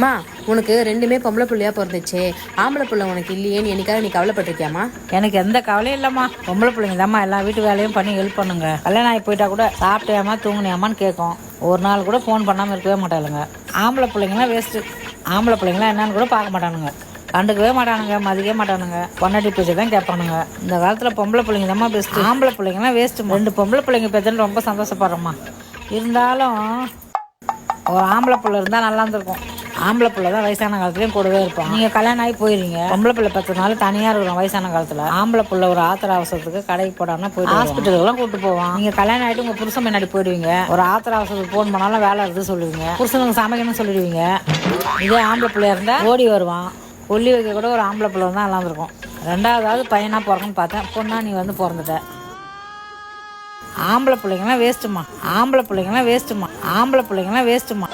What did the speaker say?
மா, உனக்கு ரெண்டுமே பொம்பளை பிள்ளையா பிறந்துச்சு, ஆம்பளை பிள்ளை உனக்கு இல்லையேன்னு என்னைக்காவது நீ கவலைப்பட்டிருக்கியாமா? எனக்கு எந்த கவலையும் இல்லைம்மா. பொம்பளை பிள்ளைங்க தாம்மா எல்லா வீட்டு வேலையும் பண்ணி ஹெல்ப் பண்ணுங்க. கல்யாணம் ஆகி போயிட்டா கூட சாப்பிட்டியாமா தூங்குனியாமான்னு கேட்கும். ஒரு நாள் கூட ஃபோன் பண்ணாமல் இருக்கவே மாட்டாளுங்க. ஆம்பளை பிள்ளைங்களாம் வேஸ்ட்டு. ஆம்பளை பிள்ளைங்களாம் என்னன்னு கூட பார்க்க மாட்டானுங்க, கண்டுக்கவே மாட்டானுங்க, மதிக்கவே மாட்டானுங்க. பொன்னாட்டி பேச்சு தான் கேட்பானுங்க. இந்த காலத்தில் பொம்பளை பிள்ளைங்க தாம்மா பெஸ்ட். ஆம்பளை பிள்ளைங்களாம் வேஸ்ட்டு. 2 பொம்பளை பிள்ளைங்க பெற்றுன்னு ரொம்ப சந்தோஷப்படுறோம்மா. இருந்தாலும் ஒரு ஆம்பளை பிள்ளை இருந்தால் நல்லா இருந்திருக்கும். ஆம்பளை பிள்ளை தான் வயசான காலத்துலேயும் கூடவே இருப்போம். நீங்கள் கல்யாணம் ஆகி போயிருங்க, பொம்பளை பிள்ளை 10 நாள் தனியாக இருக்கிறோம் வயசான காலத்தில். ஆம்பளை பிள்ளை ஒரு ஆத்திர அவசரத்துக்கு கடைக்கு போடாமல் போயிட்டு ஹாஸ்பிட்டலுக்குலாம் கூப்பிட்டு போவோம். நீங்கள் கல்யாணம் ஆகிட்டு உங்கள் புருஷன் முன்னாடி போயிடுவீங்க, ஒரு ஆத்திர அவசரத்துக்கு ஃபோன் பண்ணாலும் வேலை இருக்குது சொல்லுவீங்க, புருஷனுக்கு சமைக்கணும்னு சொல்லிடுவீங்க. இதே ஆம்பளை பிள்ளையா இருந்தால் ஓடி வருவான். கொல்லி வைக்க கூட ஒரு ஆம்பளை பிள்ளை தான் நல்லா இருந்திருக்கும். 2வது பையனாக பிறக்குன்னு பார்த்தேன், பொண்ணா நீ வந்து பிறந்துட்ட. ஆம்பளை பிள்ளைங்களாம் வேஸ்ட்டுமா. ஆம்பளை பிள்ளைங்களாம் வேஸ்ட்டுமா. ஆம்பளை பிள்ளைங்களாம் வேஸ்ட்டுமா.